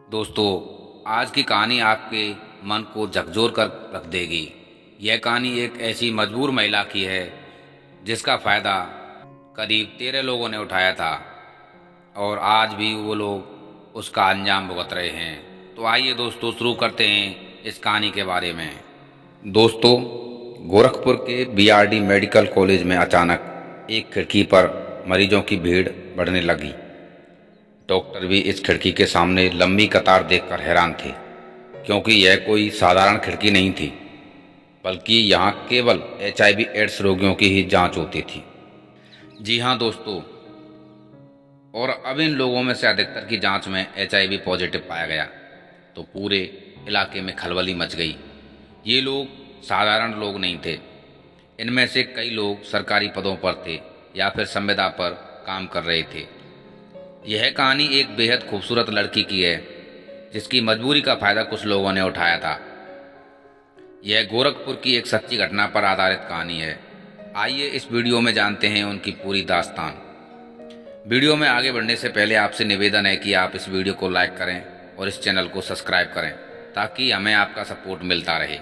दोस्तों, आज की कहानी आपके मन को झकझोर कर रख देगी। यह कहानी एक ऐसी मजबूर महिला की है जिसका फ़ायदा करीब 13 लोगों ने उठाया था और आज भी वो लोग उसका अंजाम भुगत रहे हैं। तो आइए दोस्तों, शुरू करते हैं इस कहानी के बारे में। दोस्तों, गोरखपुर के बीआरडी मेडिकल कॉलेज में अचानक एक खिड़की पर मरीजों की भीड़ बढ़ने लगी। डॉक्टर भी इस खिड़की के सामने लंबी कतार देखकर हैरान थे, क्योंकि यह कोई साधारण खिड़की नहीं थी, बल्कि यहाँ केवल एचआईवी एड्स रोगियों की ही जांच होती थी। जी हाँ दोस्तों, और अब इन लोगों में से अधिकतर की जांच में एचआईवी पॉजिटिव पाया गया, तो पूरे इलाके में खलबली मच गई। ये लोग साधारण लोग नहीं थे। इनमें से कई लोग सरकारी पदों पर थे या फिर संविदा पर काम कर रहे थे। यह कहानी एक बेहद खूबसूरत लड़की की है जिसकी मजबूरी का फायदा कुछ लोगों ने उठाया था। यह गोरखपुर की एक सच्ची घटना पर आधारित कहानी है। आइए इस वीडियो में जानते हैं उनकी पूरी दास्तान। वीडियो में आगे बढ़ने से पहले आपसे निवेदन है कि आप इस वीडियो को लाइक करें और इस चैनल को सब्सक्राइब करें ताकि हमें आपका सपोर्ट मिलता रहे।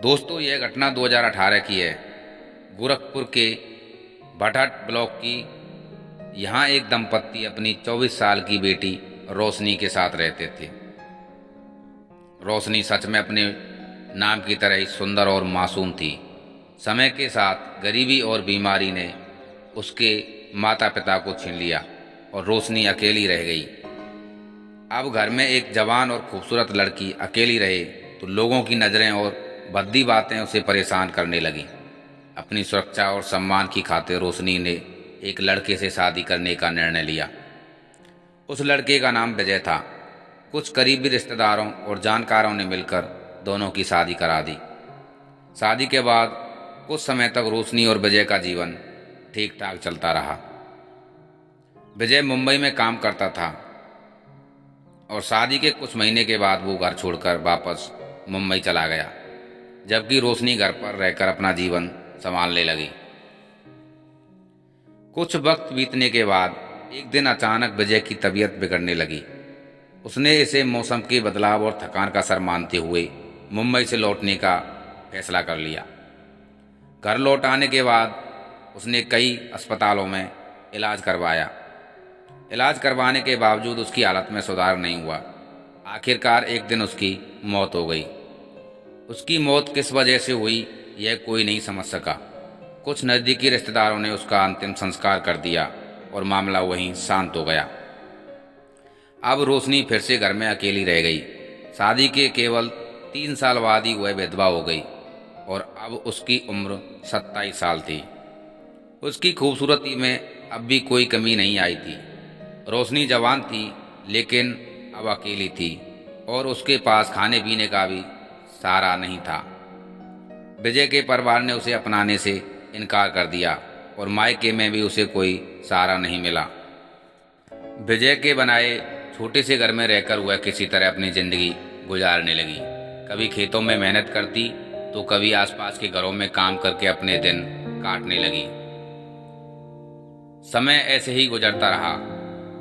दोस्तों, यह घटना 2018 की है। गोरखपुर के भटहट ब्लॉक की यहाँ एक दंपत्ति अपनी 24 साल की बेटी रोशनी के साथ रहते थे। रोशनी सच में अपने नाम की तरह ही सुंदर और मासूम थी। समय के साथ गरीबी और बीमारी ने उसके माता पिता को छीन लिया और रोशनी अकेली रह गई। अब घर में एक जवान और खूबसूरत लड़की अकेली रहे तो लोगों की नज़रें और भद्दी बातें उसे परेशान करने लगीं। अपनी सुरक्षा और सम्मान की खातिर रोशनी ने एक लड़के से शादी करने का निर्णय लिया। उस लड़के का नाम विजय था। कुछ करीबी रिश्तेदारों और जानकारों ने मिलकर दोनों की शादी करा दी। शादी के बाद कुछ समय तक रोशनी और विजय का जीवन ठीक ठाक चलता रहा। विजय मुंबई में काम करता था और शादी के कुछ महीने के बाद वो घर छोड़कर वापस मुंबई चला गया, जबकि रोशनी घर पर रहकर अपना जीवन संभालने लगी। कुछ वक्त बीतने के बाद एक दिन अचानक विजय की तबीयत बिगड़ने लगी। उसने इसे मौसम के बदलाव और थकान का असर मानते हुए मुंबई से लौटने का फैसला कर लिया। घर लौट आने के बाद उसने कई अस्पतालों में इलाज करवाया। इलाज करवाने के बावजूद उसकी हालत में सुधार नहीं हुआ। आखिरकार एक दिन उसकी मौत हो गई। उसकी मौत किस वजह से हुई यह कोई नहीं समझ सका। कुछ नज़दीकी रिश्तेदारों ने उसका अंतिम संस्कार कर दिया और मामला वहीं शांत हो गया। अब रोशनी फिर से घर में अकेली रह गई। शादी के केवल 3 साल बाद ही वह विधवा हो गई और अब उसकी उम्र 27 साल थी। उसकी खूबसूरती में अब भी कोई कमी नहीं आई थी। रोशनी जवान थी लेकिन अब अकेली थी और उसके पास खाने पीने का भी सहारा नहीं था। विजय के परिवार ने उसे अपनाने से इनकार कर दिया और मायके में भी उसे कोई सहारा नहीं मिला। विजय के बनाए छोटे से घर में रहकर वह किसी तरह अपनी जिंदगी गुजारने लगी। कभी खेतों में मेहनत करती तो कभी आसपास के घरों में काम करके अपने दिन काटने लगी। समय ऐसे ही गुजरता रहा।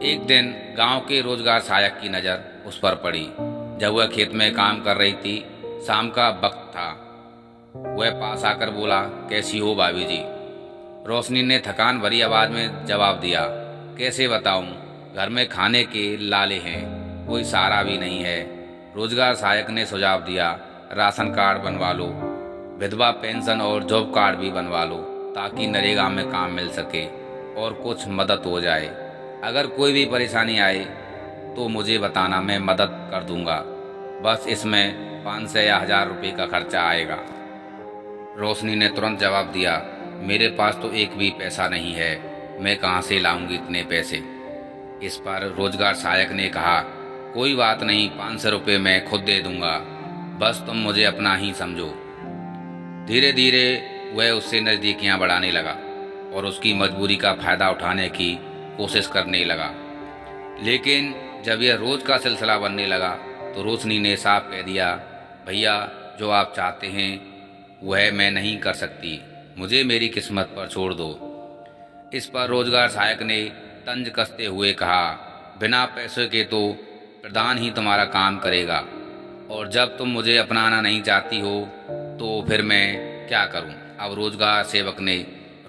एक दिन गांव के रोजगार सहायक की नज़र उस पर पड़ी। जब वह खेत में काम कर रही थी, शाम का वक्त था। वह पास आकर बोला, कैसी हो भाभी जी? रोशनी ने थकान भरी आवाज में जवाब दिया, कैसे बताऊं, घर में खाने के लाले हैं, कोई सहारा भी नहीं है। रोजगार सहायक ने सुझाव दिया, राशन कार्ड बनवा लो, विधवा पेंशन और जॉब कार्ड भी बनवा लो ताकि नरेगा में काम मिल सके और कुछ मदद हो जाए। अगर कोई भी परेशानी आए तो मुझे बताना, मैं मदद कर दूंगा। बस इसमें 500 या 1000 रुपये का खर्चा आएगा। रोशनी ने तुरंत जवाब दिया, मेरे पास तो एक भी पैसा नहीं है, मैं कहाँ से लाऊंगी इतने पैसे? इस पर रोजगार सहायक ने कहा, कोई बात नहीं, 500 रुपये मैं खुद दे दूंगा, बस तुम मुझे अपना ही समझो। धीरे धीरे वह उससे नज़दीकियां बढ़ाने लगा और उसकी मजबूरी का फायदा उठाने की कोशिश करने लगा। लेकिन जब यह रोज का सिलसिला बनने लगा तो रोशनी ने साफ कह दिया, भैया जो आप चाहते हैं वह मैं नहीं कर सकती, मुझे मेरी किस्मत पर छोड़ दो। इस पर रोजगार सहायक ने तंज कसते हुए कहा, बिना पैसे के तो प्रधान ही तुम्हारा काम करेगा, और जब तुम मुझे अपनाना नहीं चाहती हो तो फिर मैं क्या करूं? अब रोजगार सेवक ने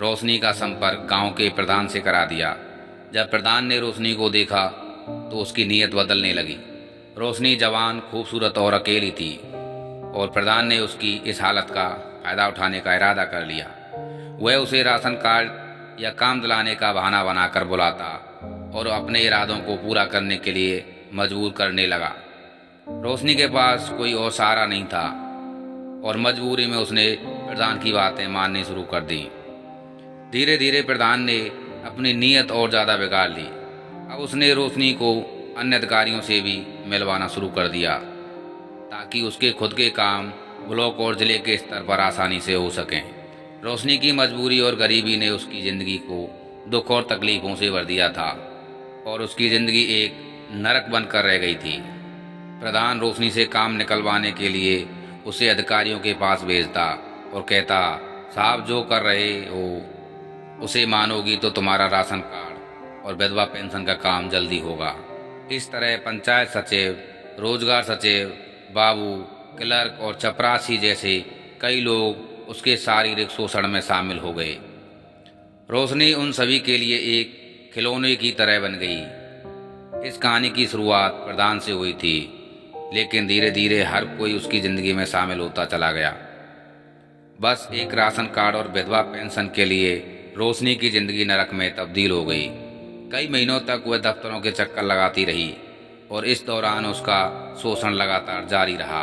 रोशनी का संपर्क गांव के प्रधान से करा दिया। जब प्रधान ने रोशनी को देखा तो उसकी नीयत बदलने लगी। रोशनी जवान, खूबसूरत और अकेली थी, और प्रधान ने उसकी इस हालत का फायदा उठाने का इरादा कर लिया। वह उसे राशन कार्ड या काम दिलाने का बहाना बनाकर बुलाता और अपने इरादों को पूरा करने के लिए मजबूर करने लगा। रोशनी के पास कोई और सहारा नहीं था, और मजबूरी में उसने प्रधान की बातें माननी शुरू कर दी। धीरे धीरे प्रधान ने अपनी नीयत और ज़्यादा बिगाड़ ली। अब उसने रोशनी को अन्य अधिकारियों से भी मिलवाना शुरू कर दिया, ताकि उसके खुद के काम ब्लॉक और ज़िले के स्तर पर आसानी से हो सकें। रोशनी की मजबूरी और गरीबी ने उसकी ज़िंदगी को दुख और तकलीफ़ों से भर दिया था, और उसकी ज़िंदगी एक नरक बनकर रह गई थी। प्रधान रोशनी से काम निकलवाने के लिए उसे अधिकारियों के पास भेजता और कहता, साहब जो कर रहे हो उसे मानोगी तो तुम्हारा राशन कार्ड और विधवा पेंशन का काम जल्दी होगा। इस तरह पंचायत सचिव, रोजगार सचिव, बाबू, क्लर्क और चपरासी जैसे कई लोग उसके शारीरिक शोषण में शामिल हो गए। रोशनी उन सभी के लिए एक खिलौने की तरह बन गई। इस कहानी की शुरुआत प्रधान से हुई थी, लेकिन धीरे धीरे हर कोई उसकी ज़िंदगी में शामिल होता चला गया। बस एक राशन कार्ड और विधवा पेंशन के लिए रोशनी की ज़िंदगी नरक में तब्दील हो गई। कई महीनों तक वह दफ्तरों के चक्कर लगाती रही, और इस दौरान उसका शोषण लगातार जारी रहा।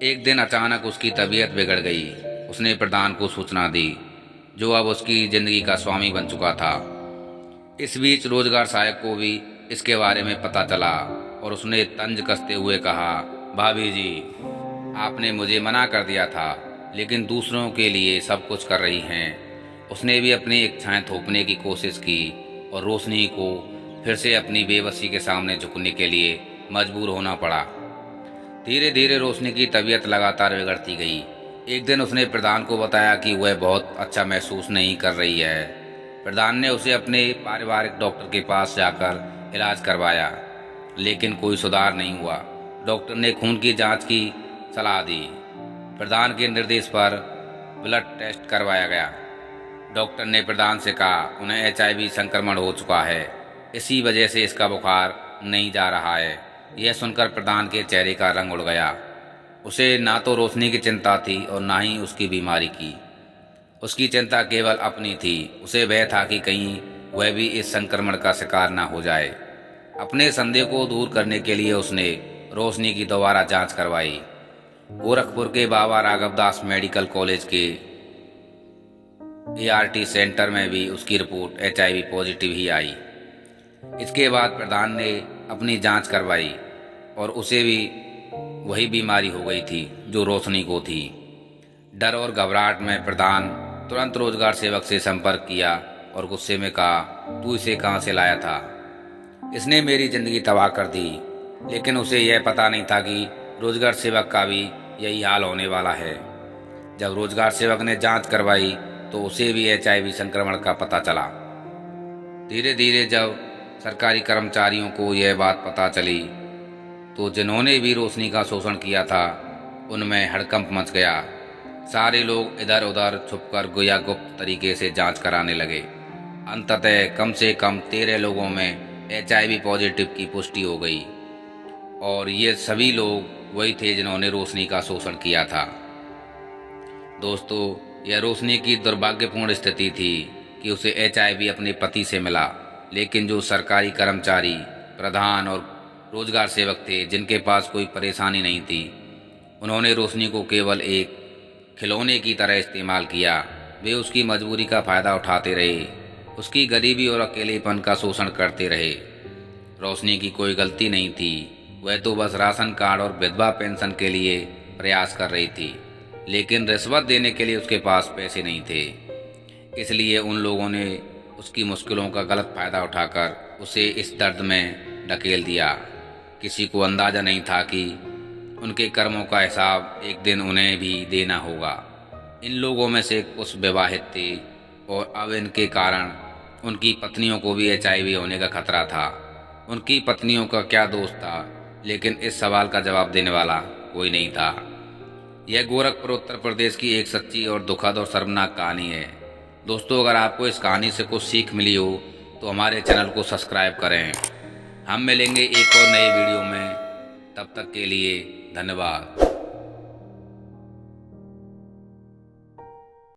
एक दिन अचानक उसकी तबीयत बिगड़ गई। उसने प्रधान को सूचना दी, जो अब उसकी ज़िंदगी का स्वामी बन चुका था। इस बीच रोजगार सहायक को भी इसके बारे में पता चला, और उसने तंज कसते हुए कहा, भाभी जी, आपने मुझे मना कर दिया था, लेकिन दूसरों के लिए सब कुछ कर रही हैं। उसने भी अपनी इच्छाएं थोपने की कोशिश की, और रोशनी को फिर से अपनी बेबसी के सामने झुकने के लिए मजबूर होना पड़ा। धीरे धीरे रोशनी की तबीयत लगातार बिगड़ती गई। एक दिन उसने प्रधान को बताया कि वह बहुत अच्छा महसूस नहीं कर रही है। प्रधान ने उसे अपने पारिवारिक डॉक्टर के पास जाकर इलाज करवाया, लेकिन कोई सुधार नहीं हुआ। डॉक्टर ने खून की जांच की सलाह दी। प्रधान के निर्देश पर ब्लड टेस्ट करवाया गया। डॉक्टर ने प्रधान से कहा, उन्हें HIV संक्रमण हो चुका है, इसी वजह से इसका बुखार नहीं जा रहा है। यह सुनकर प्रधान के चेहरे का रंग उड़ गया। उसे ना तो रोशनी की चिंता थी और ना ही उसकी बीमारी की। उसकी चिंता केवल अपनी थी। उसे भय था कि कहीं वह भी इस संक्रमण का शिकार ना हो जाए। अपने संदेह को दूर करने के लिए उसने रोशनी की दोबारा जांच करवाई। गोरखपुर के बाबा राघवदास मेडिकल कॉलेज के ART सेंटर में भी उसकी रिपोर्ट HIV पॉजिटिव ही आई। इसके बाद प्रधान ने अपनी जांच करवाई, और उसे भी वही बीमारी हो गई थी जो रोशनी को थी। डर और घबराहट में प्रधान तुरंत रोजगार सेवक से संपर्क किया और गुस्से में कहा, तू इसे कहाँ से लाया था? इसने मेरी ज़िंदगी तबाह कर दी। लेकिन उसे यह पता नहीं था कि रोजगार सेवक का भी यही हाल होने वाला है। जब रोजगार सेवक ने जांच करवाई तो उसे भी HIV संक्रमण का पता चला। धीरे धीरे जब सरकारी कर्मचारियों को यह बात पता चली, तो जिन्होंने भी रोशनी का शोषण किया था उनमें हड़कंप मच गया। सारे लोग इधर उधर छुपकर गोया गुप्त तरीके से जांच कराने लगे। अंततः कम से कम 13 लोगों में HIV पॉजिटिव की पुष्टि हो गई, और ये सभी लोग वही थे जिन्होंने रोशनी का शोषण किया था। दोस्तों, यह रोशनी की दुर्भाग्यपूर्ण स्थिति थी कि उसे HIV अपने पति से मिला, लेकिन जो सरकारी कर्मचारी, प्रधान और रोजगार सेवक थे जिनके पास कोई परेशानी नहीं थी, उन्होंने रोशनी को केवल एक खिलौने की तरह इस्तेमाल किया। वे उसकी मजबूरी का फ़ायदा उठाते रहे, उसकी गरीबी और अकेलेपन का शोषण करते रहे। रोशनी की कोई गलती नहीं थी, वह तो बस राशन कार्ड और विधवा पेंशन के लिए प्रयास कर रही थी, लेकिन रिश्वत देने के लिए उसके पास पैसे नहीं थे। इसलिए उन लोगों ने उसकी मुश्किलों का गलत फ़ायदा उठाकर उसे इस दर्द में ढकेल दिया। किसी को अंदाज़ा नहीं था कि उनके कर्मों का हिसाब एक दिन उन्हें भी देना होगा। इन लोगों में से कुछ विवाहित थे, और अब इनके कारण उनकी पत्नियों को भी HIV होने का खतरा था। उनकी पत्नियों का क्या दोष था, लेकिन इस सवाल का जवाब देने वाला कोई नहीं था। यह गोरखपुर उत्तर प्रदेश की एक सच्ची और दुखद और शर्मनाक कहानी है। दोस्तों, अगर आपको इस कहानी से कुछ सीख मिली हो तो हमारे चैनल को सब्सक्राइब करें। हम मिलेंगे एक और नए वीडियो में, तब तक के लिए धन्यवाद।